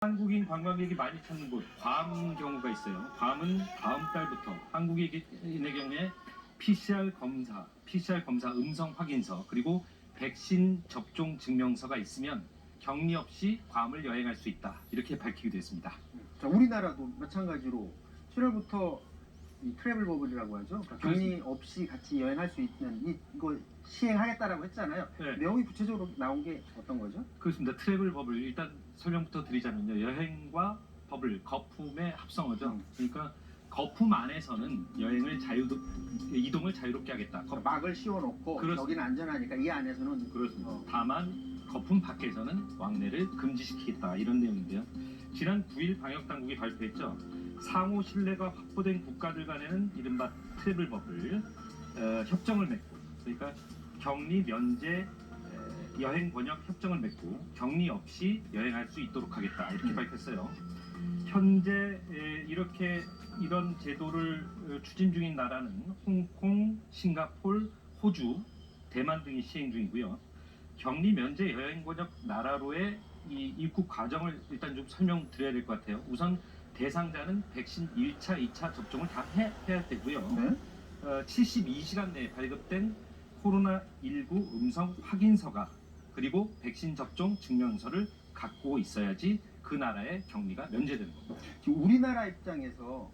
한국인 관광객이 많이 찾는 곳, 괌 경우가 있어요. 괌은 다음 달부터 한국인의 경우에 PCR 검사 음성 확인서, 그리고 백신 접종 증명서가 있으면 격리 없이 괌을 여행할 수 있다. 이렇게 밝히기도 했습니다. 자, 우리나라도 마찬가지로 7월부터 이 트래블 버블이라고 하죠. 그러니까 격리 없이 같이 여행할 수 있는 이거 시행하겠다라고 했잖아요. 네. 내용이 구체적으로 나온 게 어떤 거죠? 그렇습니다. 트래블 버블, 일단 설명부터 드리자면요. 여행과 버블, 거품의 합성어죠. 그러니까 거품 안에서는 이동을 자유롭게 하겠다. 그러니까 막을 씌워놓고 그렇습니다. 여기는 안전하니까 이 안에서는 그렇습니다. 다만 거품 밖에서는 왕래를 금지시키겠다, 이런 내용인데요. 지난 9일 방역당국이 발표했죠. 상호 신뢰가 확보된 국가들 간에는 이른바 트래블 버블 협정을 맺고, 그러니까 격리 면제 여행 번역 협정을 맺고 격리 없이 여행할 수 있도록 하겠다, 이렇게 밝혔어요. 현재 이런 제도를 추진 중인 나라는 홍콩, 싱가폴, 호주, 대만 등이 시행 중이고요. 격리 면제 여행 번역 나라로의 이 입국 과정을 일단 좀 설명드려야 될 것 같아요. 우선 대상자는 백신 1차, 2차 접종을 다 해야 되고요. 네? 72시간 내에 발급된 코로나19 음성 확인서가, 그리고 백신 접종 증명서를 갖고 있어야지 그 나라의 격리가 면제되는 겁니다. 지금 우리나라 입장에서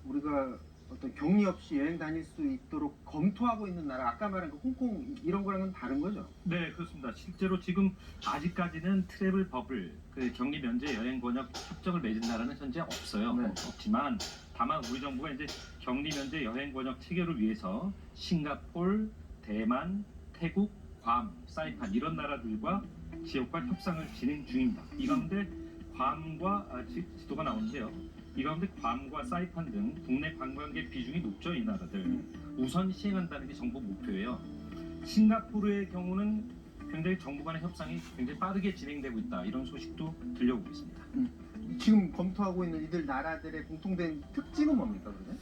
우리가 어떤 격리 없이 여행 다닐 수 있도록 검토하고 있는 나라, 아까 말한 그 홍콩 이런 거랑은 다른 거죠? 네, 그렇습니다. 실제로 지금 아직까지는 트래블 버블, 그 격리 면제 여행 번역 협정을 맺은 나라는 현재 없어요. 네. 없지만 다만 우리 정부가 이제 격리 면제 여행 번역 체결을 위해서 싱가폴, 대만, 태국, 괌, 사이판 이런 나라들과 지역과 협상을 진행 중입니다. 이 가운데 괌과 지도가 나오는데요. 이 가운데 괌과 사이판 등 국내 관광객 비중이 높죠. 이 나라들 우선 시행한다는 게 정부 목표예요. 싱가포르의 경우는 굉장히 정부 간의 협상이 굉장히 빠르게 진행되고 있다, 이런 소식도 들려오고 있습니다. 지금 검토하고 있는 이들 나라들의 공통된 특징은 뭡니까, 그러면?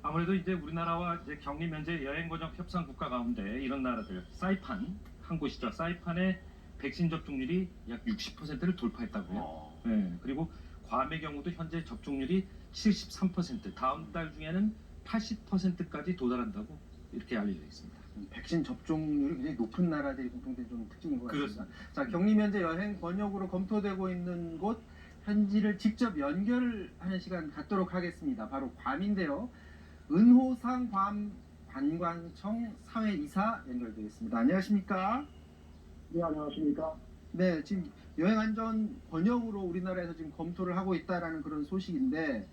아무래도 이제 우리나라와 이제 격리 면제 여행 번역 협상 국가 가운데 이런 나라들, 사이판 한 곳이죠. 사이판의 백신 접종률이 약 60%를 돌파했다고요. 네, 그리고 괌의 경우도 현재 접종률이 73%, 다음 달 중에는 80%까지 도달한다고 이렇게 알려져 있습니다. 백신 접종률이 굉장히 높은 나라들이 공통된 좀 특징인 것 같습니다. 그렇습니다. 자, 격리 면제 여행 번역으로 검토되고 있는 곳 현지를 직접 연결하는 시간 갖도록 하겠습니다. 바로 괌인데요. 은호상 괌 관광청 사회이사 연결되겠습니다. 안녕하십니까? 네, 안녕하십니까? 네, 지금 여행 안전 번역으로 우리나라에서 지금 검토를 하고 있다라는 그런 소식인데,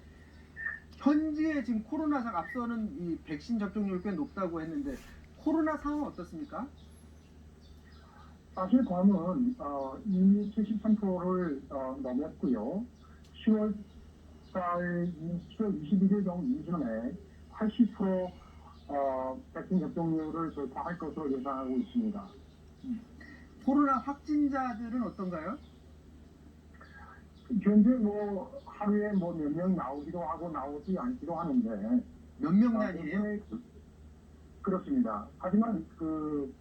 현지에 지금 코로나상 앞서는 이 백신 접종률 꽤 높다고 했는데 코로나 상황은 어떻습니까? 사실 괌은 이미 73%를 넘었고요. 10월 21일 경우 이전에 80% 백신 접종률을 돌파할 것으로 예상하고 있습니다. 코로나 확진자들은 어떤가요? 현재 하루에 몇 명 나오기도 하고 나오지 않기도 하는데 몇 명 단위예요? 그렇습니다. 하지만 그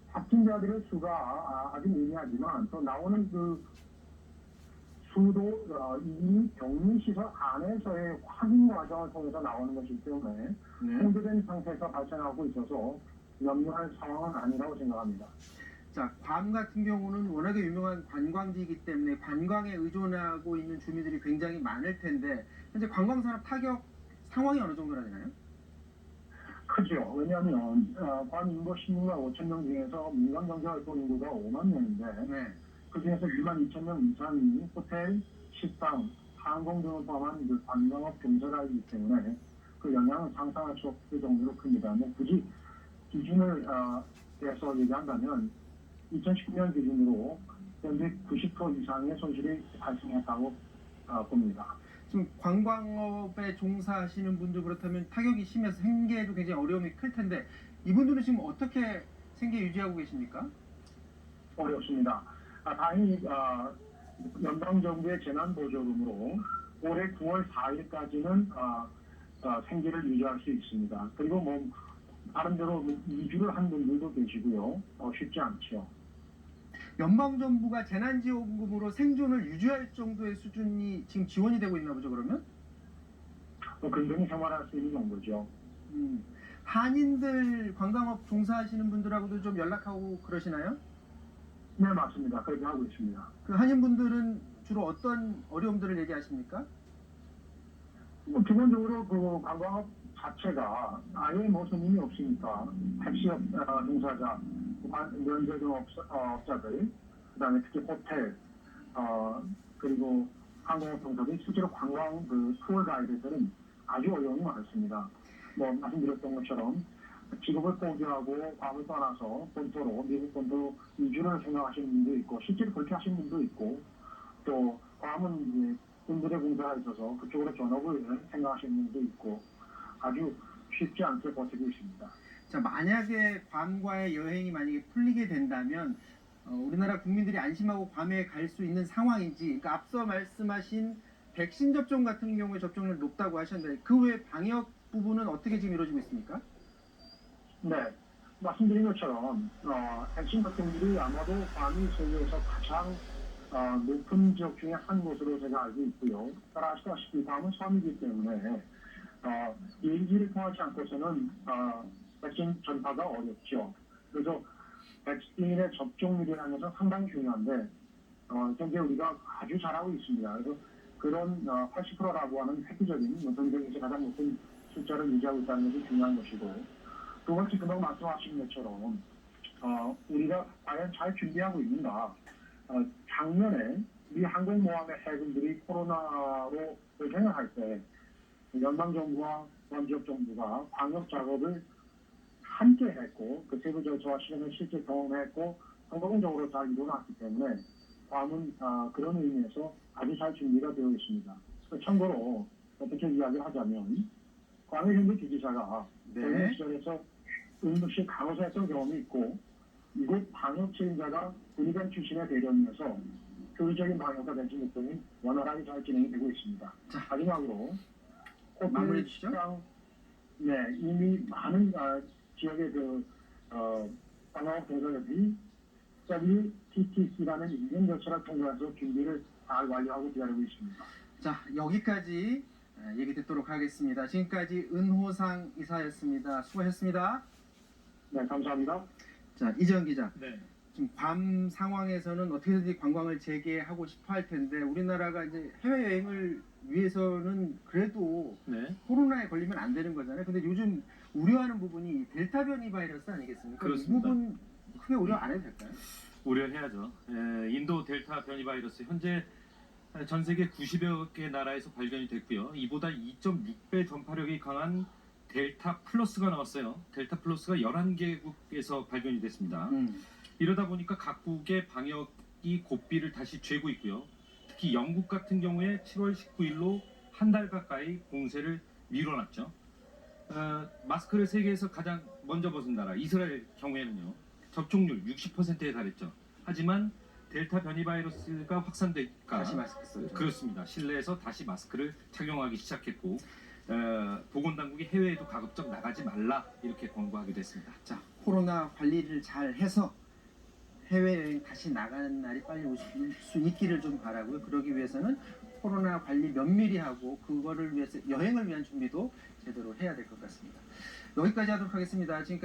확진자들의 수가 아주 미미하지만 또 나오는 그 수도 이미 격리시설 안에서의 확인 과정을 통해서 나오는 것이기 때문에 통제된 상태에서 발생하고 있어서 염려할 상황은 아니라고 생각합니다. 자, 괌 같은 경우는 워낙에 유명한 관광지이기 때문에 관광에 의존하고 있는 주민들이 굉장히 많을 텐데 현재 관광산업 타격 상황이 어느 정도나 되나요? 크죠. 왜냐하면 괌 인구 16만 5천 명 중에서 민간 경제활동 인구가 5만 명인데 그 중에서 1만 2천 명 이상이 호텔, 식당, 항공 등을 포함한 그 관광업 종사자이기 때문에 그 영향은 상상할 수 없을 정도로 큽니다. 굳이 기준을 대해서 얘기한다면 2019년 기준으로 현재 90% 이상의 손실이 발생했다고 봅니다. 지금 관광업에 종사하시는 분들 그렇다면 타격이 심해서 생계에도 굉장히 어려움이 클 텐데 이분들은 지금 어떻게 생계 유지하고 계십니까? 어렵습니다. 다행히 연방정부의 재난보조금으로 올해 9월 4일까지는 생계를 유지할 수 있습니다. 그리고 다른 데로 이주를 한 분들도 계시고요. 쉽지 않죠. 연방정부가 재난지원금으로 생존을 유지할 정도의 수준이 지금 지원이 되고 있나 보죠, 그러면? 근근히 생활할 수 있는 정도죠. 한인들 관광업 종사하시는 분들하고도 좀 연락하고 그러시나요? 네, 맞습니다. 그렇게 하고 있습니다. 그 한인분들은 주로 어떤 어려움들을 얘기하십니까? 기본적으로 그 관광업 자체가 아예 뭐 손님이 없으니까 택시업 종사자, 면세점 업자들, 그다음에 특히 호텔, 그리고 항공업 종사들, 실제로 관광 그 투어 가이드들은 아주 어려움이 많습니다. 뭐 말씀드렸던 것처럼 직업을 포기하고 괌을 떠나서 본토로 미국 본토로 이주를 생각하시는 분도 있고 실제로 그렇게 하시는 분도 있고 또 괌은 이제 군부대 공사가 있어서 그쪽으로 전업을 생각하시는 분도 있고 아주 쉽지 않게 버티고 있습니다. 자, 만약에 괌과의 여행이 만약에 풀리게 된다면 우리나라 국민들이 안심하고 괌에 갈 수 있는 상황인지, 그러니까 앞서 말씀하신 백신 접종 같은 경우에 접종률 높다고 하셨는데 그 외 방역 부분은 어떻게 지금 이루어지고 있습니까? 네, 말씀드린 것처럼 백신 접종률이 아마도 괌이 세계에서 가장 높은 지역 중에 한 곳으로 제가 알고 있고요. 따라 아시다시피 괌은 섬이기 때문에 비행기를 통하지 않고서는 백신 전파가 어렵죠. 그래서 백신의 접종률이라는 것은 상당히 중요한데 현재 우리가 아주 잘하고 있습니다. 그래서 그런 80%라고 하는 획기적인 전 세계에서 가장 높은 숫자를 유지하고 있다는 것이 중요한 것이고 두 번째 금방 말씀하신 것처럼 우리가 과연 잘 준비하고 있는가. 작년에 우리 항공모함의 해군들이 코로나로 생각할 때 연방정부와 원지역 정부가 방역 작업을 함께 했고 그 세부 절차와 실행을 실제 경험했고 성공적으로 잘 이루어났기 때문에 괌은 그런 의미에서 아주 잘 준비가 되어 있습니다. 참고로 어떻게 이야기를 하자면 괌의 현재 주지사가 젊은 시절에서 응급실 간호사였던 경험이 있고 이곳 방역 책임자가 군의관 출신의 대령이어서 효율적인 방역과 대치 목표는 원활하게 잘 진행이 되고 있습니다. 자, 마지막으로 마무리해 호텔 주시죠. 식당 네 이미 많은 지역의 그 관광업 종사자들이 WTTC라는 인증 절차를 통과해서 준비를 잘 완료하고 기다리고 있습니다. 자, 여기까지 얘기 듣도록 하겠습니다. 지금까지 은호상 이사였습니다. 수고하셨습니다. 네, 감사합니다. 자, 이재현 기자. 네. 지금 괌 상황에서는 어떻게든지 관광을 재개하고 싶어 할 텐데 우리나라가 이제 해외 여행을 위해서는 그래도 네. 코로나에 걸리면 안 되는 거잖아요. 근데 요즘 우려하는 부분이 델타 변이 바이러스 아니겠습니까? 그렇습니다. 이 부분 크게 우려 안 해도 될까요? 우려해야죠. 인도 델타 변이 바이러스 현재 전 세계 90여 개 나라에서 발견이 됐고요. 이보다 2.6배 전파력이 강한 델타 플러스가 나왔어요. 델타 플러스가 11개국에서 발견이 됐습니다. 이러다 보니까 각국의 방역이 고삐를 다시 쥐고 있고요. 특히 영국 같은 경우에 7월 19일로 한 달 가까이 공세를 미뤄놨죠. 마스크를 세계에서 가장 먼저 벗은 나라 이스라엘 경우에는요. 접종률 60%에 달했죠. 하지만 델타 변이 바이러스가 확산되니까 다시 마스크 쓰죠. 그렇습니다. 실내에서 다시 마스크를 착용하기 시작했고 보건당국이 해외에도 가급적 나가지 말라 이렇게 권고하게 됐습니다. 자, 코로나 관리를 잘 해서 해외여행 다시 나가는 날이 빨리 오실 수 있기를 좀 바라고요. 그러기 위해서는 코로나 관리 면밀히 하고 그거를 위해서 여행을 위한 준비도 제대로 해야 될 것 같습니다. 여기까지 하도록 하겠습니다. 지금까지